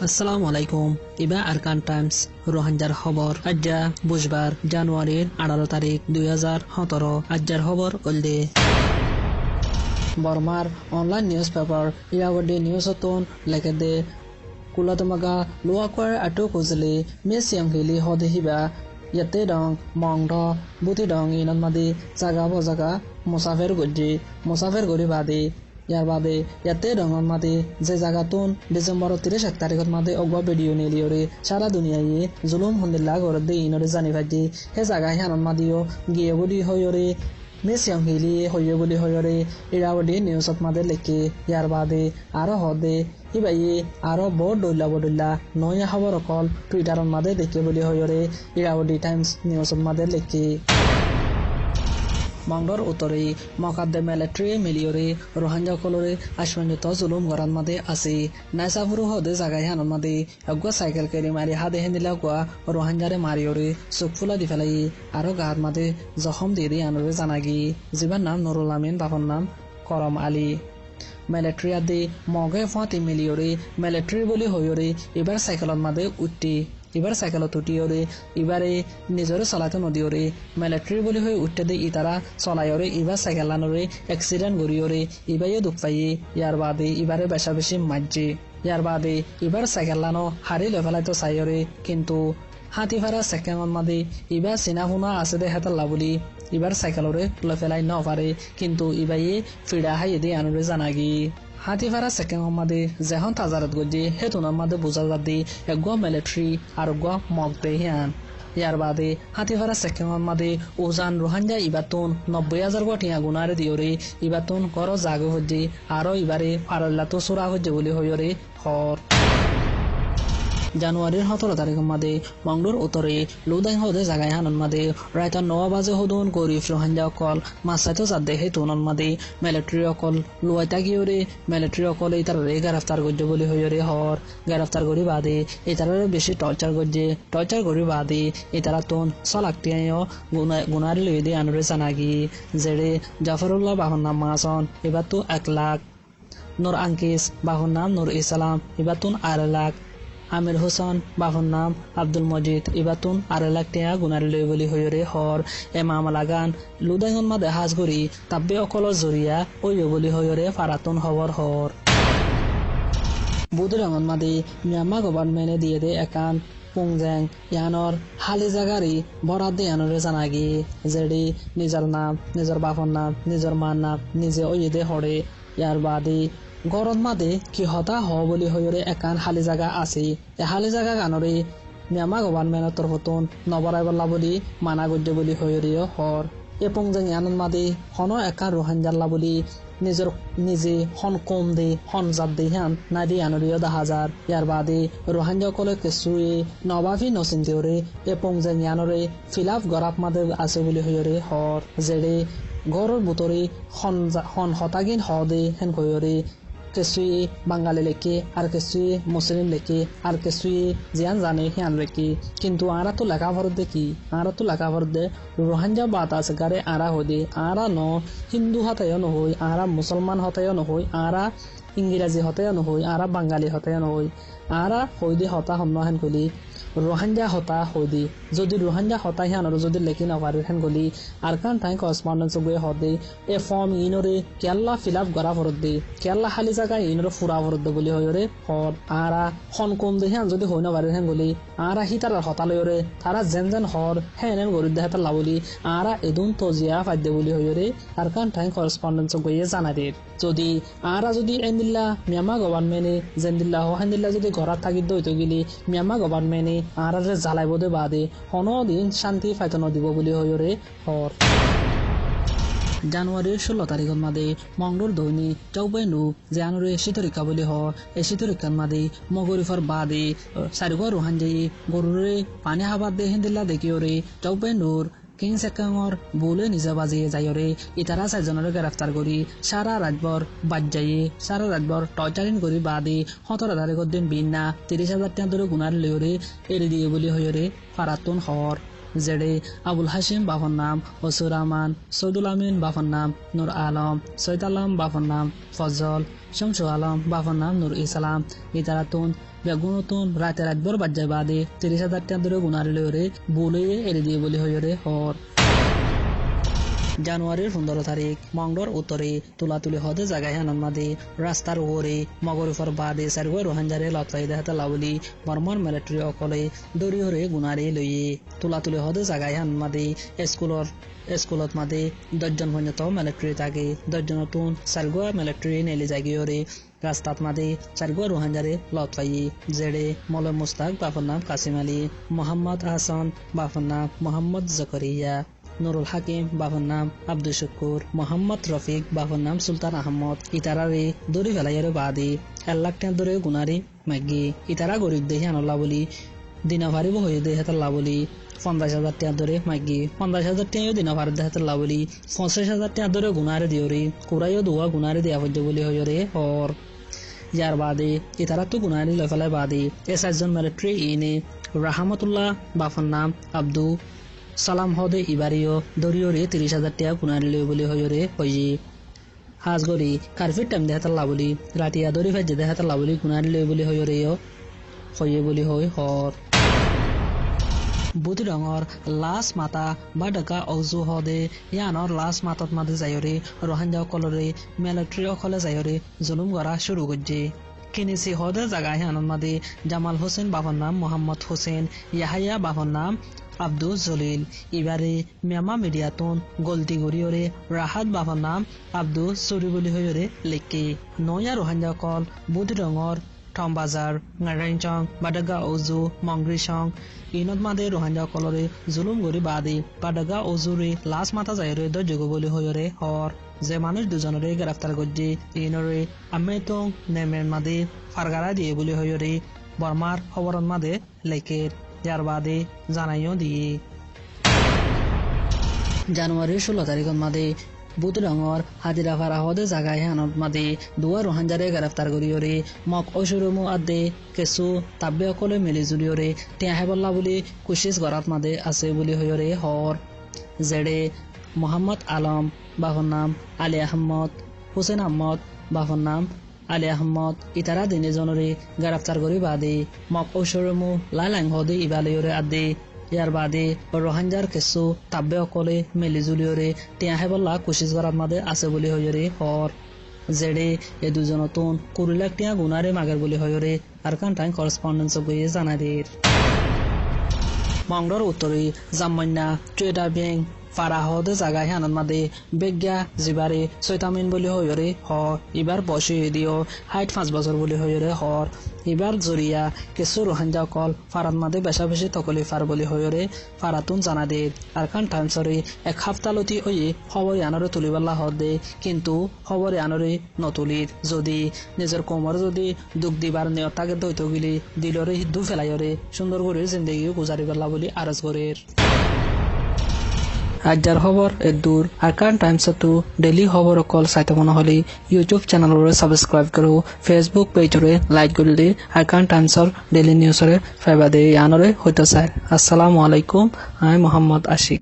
আসসালামু আলাইকুম। ইবা আরকান টাইমস রোহিঙ্গার খবর আজ্জা বুধবার জানুয়ারির 18 তারিখ 2017 আজ্জার খবর ওলদে বর্মার অনলাইন নিউজ পেপার ইয়াবডি নিউজতন লেখে দে কুলাতমাগা লোয়াকর আটো কুজলি মেসিয়াং হিলি হদে হিবা ইয়াতে দং মংধ বুতি দং ইনমাদি জাগা বজাগা মুসাফের গরি বাদে ইয়ার বাদে ইয়াতে রঙর মাদে যে জায়গাতুন ডিসেম্বর 31 তারিখত মাদে অগবা ভিডিও নিলিওরে সারা দুনিয়ায় জুলুম হন্দিল্লা গরদ দে ইনরে জানি ভাজি হে জায়গা হানন মাদিও গিয়ে বলি হয়রে মেসিয়াং হিলি হয়ে বলি হয়রে ইরাবডি নিউজত মাদে লেখে ইয়ার বাদে আরো হদে ইবাইয়ে আরো বড় নয়া খবর অকল টুইটারত মাদে দেখে বলি হয়রে ইরাবডি টাইমস নিউজত মাদে লেখে মংডর উত্তরে মকাদ্দে মিলিটারি মিলিয়রে রোহিঙ্গা কলরে আশ্মঞ্জিত জুলুম গরান মাদে আছে নাইসাফুরু হদে জাগাই হানন মাদে একগুয়া সাইকেল কেরি মারি হাদে হেন্দিলা গুয়া রোহিঙ্গারে মারিয়রে চুকফুলা দি ফেলাই আরো গাহাত মাদে জখম দিয়ে আনরে জানাগি যিবার নাম নুরুল আমিন বাপর নাম করম আলী মিলিটারি আদি মগে ফাঁতি মিলিয়রে মিলিটারি বলি হইয়রে এবার সাইকেলত মাদে উঠি এবার সাইকেলত উঠিয়রে এবারে নিজরে চলাতে নদীয়রে মিলিটারি বলি হয়ে উঠতে দে ইতারা চলায়রে এবার সাইকেল লানরে এক্সিডেন্ট করিয়রে ইবাইয়ে দুঃখ পাইয়ে ইয়ার বাদে এবারে বেশা বেশি মাজ্জে ইয়ার বাদে এবার সাইকেল লানো হারি লেফেলাইতো চাইয়রে কিন্তু হাতি ফারা সেকেন্ডত মাদে এবার চিনা শুনা আছে দে হেতাল্লা বলি এবার সাইকেলরে লেফেলাই নপারে কিন্তু ইবাইয়ে ফিডা হাই দে আনরে জানাগি হাতি ফারা সেকেন্ড মাদে যেহন তাজারত গজি হেতুনার মাদে বুঝা যাদি একগুয়া মিলিটারি আর গুয়া মগ দে হিয়ান ইয়ার বাদে হাতি ফারা সেকেন্ড মাদে ওজান রোহিঙ্গা ইবাতুন 90,000 গটিয়া গুনারে দিয়রে ইবাতুন ঘর জাগে হজ্জি আরো ইবারে ফারল্লাতো সুরা হজ্জে বলি হইরে হর জানুয়ারির 17 তারিখের মাদে মংডুর উত্তরে লুদাই হদে জাগাই হানন মাদে রায়তা 9 বাজে হদুন গরিব রোহিঙ্গা অকল মাসাইতো জাদে হেতুনন মাদে মিলিটারি অকল লুয়াইতা গিয়রে মিলিটারি অকল ইতারে গ্রেফতার গজ্জে বলি হইরে হর গ্রেফতার করি বাদে ইতারে বেশি টর্চার করি বাদে ইতারা তুন সলাকটিয়ায় গুনারি লই দে আনরে জানাগি জেরে জাফরুল্লাহ বাহন নাম মাসন এবার তো 1 লাখ নূর আঙ্কিস বাহন নাম নূর ইসলাম এবার তুন 8 লাখ আমির হোসেন বাহন নাম আব্দুল মজিদ ইবাতুন 8 লাখ টিয়া গুনারি লই বলি হইরে হর এ মামলা গান লুদাইন মাদে হাজ করি তাব্বে অকলৰ জরিয়া ওই বলি হইরে ফারাতুন খবর হর বুধরঙন মাদে মিয়ানমা গভর্নমেন্টে দিয়ে দে একান পুংজেং ইয়ানর হালি জাগারি বরাদ দে ইয়ানরে জানাগি যেডি নিজর নাম নিজর বাপর নাম নিজর মার নাম নিজে ওই দে হরে ইয়ার বাদে গরম মাদে কি হতা হ বলি হইরে একান হালি জায়গা আছে এ হালি জায়গা গানরে মিয়ানমা গভর্নমেন্টর তরফতুন নবরাই বল্লা বলি মানা গজ্জে বলি হইরিও হর এ পুংজেং ইয়ানন মাদে হন একান রোহিঙ্গাল্লা বলি নিজে হন কম দে হন জাত দে হান না দি আনরিও 10,000 ইয়ার বাদে রোহিঙ্গা কলে কেসুয়ে নবাফি নচিন্তিওরে এ পুংজেং ইয়ানরে ফিলাপ গরাপ মাদে আছে বলি হইরে হর জেডে গরর বুতরে হন হতাগিন হদে হেন কইরে কেসুয়ে বাঙালি লেখে আর কেসুয়ে মুসলিম লেখে আর কেসুয়ে জিয়ান জানে হিয়ান লেখে কিন্তু আরা তো লেখা ভর দে রোহিঙ্গা বাত আছে গারে আরা হদে আরা ন হিন্দু হতায় নহই আরা মুসলমান হতায় নহই আরা ইংরেজি হতায় নহই আরা বাঙালি হতায় নহই আরা হইদে হতা হন হেন কলি রোহিঙ্গা হতা হইদি যদি রোহিঙ্গা হতা হিয়ানর যদি লেখি নপারে হেন গলি আর কান ঠাই করসপন্ডেন্স গয়ে হদে এ ফর্ম ইনরে কেল্লা ফিল আপ করা ভরত দে কেল্লা খালি জায়গায় ইনরে ফুরা ভরত দে বলি হইরে হর আরা হন কম দে হিয়ান যদি হই নপারে হেন গলি আরা হিতার হতা লইরে তারা যেন হর হেন গরি দে হেতার লাবলি আরা এদুন তজিয়া ফাইদে বলি হইরে আর কান ঠাই করসপন্ডেন্স গয়ে জানা দে যদি আরা যদি এন্দিল্লা মিয়ানমা গভর্নমেন্টে জেন্দিল্লা হেন্দিল্লা যদি ঘরাত থাকি দইতো গেলি মিয়ানমা গভর্নমেন্টে আরারে জ্বালাইব দে বাদে দিন শান্তি ফাইতন দিব বলি হইরে হর জানুয়ারির 16 তারিখের মাদে মংডুর দৈনি চৌবাইনু যে আনরে শীতরিকা বলি হ এই শীতরিকার মাদে মগরিফর বাদে সারিগো রোহানজাই গরুরে পানি হাবাদ দে হেন্দিল্লা দেখিওরে চৌবাইনুর কিং সেকাঙর বলে নিজে বাজিয়ে যাইরে ইতারা 4 জনের গ্রেফতার করি সারা রাতভর টর্চারিং করি বাদে 17 তারিখের দিন বিনা 30,000 টাকা ধরে গুনার লইরে এড়ি দিয়ে বলি হইরে ফারাতুন হর যেডে আবুল হাসিম বাফর নাম ওসুর রহমান সৈদুল আমিন বাফর নাম নূর আলম সৈয়দ আলম বাফর নাম ফজল শামসু আলম বাফর নাম নূর ইসলাম ইতারাতুন বেগুনতুন রাতে রাতভর বাজ্যা বাদে 30,000 টাকা ধরে গুনারে লরে বলে এড়ে দিয়ে বলি হইরে হর জানুয়ারির 15 তারিখ মংডর উত্তরে তুলাতুলি হদে জায়গায় হানমাদে রাস্তার ওরে মগরফর বাদে সারগো রোহানজারে লতাই দেহাতে লাউলি বর্মন মিলিটারি অকলে দড়ি হরে গুনারে লইয়ে তুলাতুলি হদে জায়গায় হানমাদে স্কুলত মাদে 10 জন পর্যন্ত মিলিটারি থাকে 10 জনতুন সারগো মিলিটারি নেলি জাগিয়রে রাস্তাত মাদে সারগো রোহানজারে লতাই জেডে মলে মুস্তাক বাফর নাম কাসিম আলী মোহাম্মদ হাসান বাফর নাম মোহাম্মদ জাকারিয়া নুরুল হাকিম বাফর নাম আব্দুল শুকুর মোহাম্মদ রফিক বাফর নাম সুলতান আহমদ ইতারারে দড়ি ফেলাইয়ের বাদে 1 লাখ টাকা ধরে গুনারি মাগি ইতারা গরিব দেহি আনল্লা বলি দিনা ভারিব হয়ে দেহে তাল্লা বলি 50,000 টাকা ধরে মাগি 50,000 টাকা দিনা ভারি দেহে তাল্লা বলি 50,000 টাকা ধরে গুনারে দিওরে কুরাইও দুয়া গুনারে দেয়া হইজ বলি হইরে হর ইয়ার বাদে ইতারা তো গুনারি লয় ফেলায় বাদে 4 জন মিলিটারি ইনে রাহমাতুল্লাহ বাফর নাম আব্দু সালাম হদে ইবারিও দরিয়রে 30,000 টাকা গুনারিলে বলি হইরে হইয়ে হাজগরি কারফিট টাইম দেহাতাল্লা বলি রাতিয়া দরি ভাজ্যে দেহাতাল্লা বলি গুনারিলে বলি হইরে হইয়ে বলি হই হর বুতি রঙর লাশ মাতা বা ডাকা অজু হদে ইয়ানর লাশ মাতত মাদে যায়রে রোহানজা কলরে মিলিটারি অকলে যায়রে জুলুম করা শুরু করছে কিনিসি হদে জায়গায় আনন্দ মাদে জামাল হোসেন বাফর নাম মোহাম্মদ হোসেন ইয়াহাইয়া বাফর নাম আব্দুল জলিল ইবারে মিয়ামা মিডিয়াতুন গলতি গরিয়রে রাহাত বাফর নাম আব্দুল সরি বলি হইরে লেকে নয়া রোহানজা কল বুধ রঙর টম বাজার নারায়ণচং বাডাগা ওজু মংগ্রিচং ইনত মাদে রোহানজা কলরে জুলুম গরি বাদে বাডাগা ওজুরে লাশ মাথা যায়রে দর্জগ বলি হইরে হর যে মানুষ দুজনরে গ্রেফতার করছে ইনরে আমেতং নেমের মাদে ফারগারা দিয়ে বলি হইরে বর্মার খবরন মাদে লেকের যার বাদে জানাইও দিয়ে জানুয়ারির 16 তারিখের মাদে বুধ রঙর হাজিরা ফারা হদে জাগায় হানত মাদে দুয়া রোহানজারে গ্রেফতার করিয়রে মক অসুরমু আদে কেসু তাব্বে অকলে মিলি জুলিয়রে টিয়া হেবল্লা বলি কুশিস গরাত মাদে আছে বলি হইরে হর জেডে মোহাম্মদ আলম বাফর নাম আলী আহমদ হুসেন আহমদ বাফর নাম আলী আহমদ ইতারা দিনে জনরে গ্রেফতার করি বাদে মক ঔষরমু লাইলাং হদে ইবালিয়রে আদে ইয়ার বাদে রোহানজার কেসু তাব্বে অকলে মিলি জুলিয়রে টিয়া হেবল্লা কুশিস গরাত মাদে আছে বলি হইরে হর জেডে এ দুজনতুন 20 লাখ টিয়া গুনারে মাগের বলি হইরে আর কান টাইম করেসপন্ডেন্স গইয়ে জানাদের মংডর উত্তরে জামন্না ট্রেডার ব্যাংক ফারা হদে জায়গায় হানন মাদে বেজ্ঞা জিবারে সৈতামিন বলি হইরে হ এবার বসে দিও 5 বছর বলি হইরে হর এবার জরিয়া কিছু রোহানজা কল ফারাত মাদে বেশা বেশি তকলি ফার বলি হইরে ফারাতুন জানাদের আর খান টাইমসরে 1 সপ্তাহ লতি ওই খবরে আনরে তুলিবাল্লা হদে কিন্তু খবরে আনরে নতুলির যদি নিজের কোমর যদি দুঃখ দিবার নিয়ত তাকে দইত গিলি দিলরে হিদ্দু ফেলাইরে সুন্দর করে জিন্দগি গুজারিবাল্লা বলি আরজ করের আজর খবর এদূর আরকান টাইমস টু ডেইলি খবর কল চাইতে মনে হলে ইউটিউব চ্যানেলরে সাবস্ক্রাইব করো ফেসবুক পেজরে লাইক করলে আরকান টাইমসর ডেইলি নিউজরে ফাইবা দে আনরে হইতে চাই আসসালামু আলাইকুম আই মোহাম্মদ আশিক।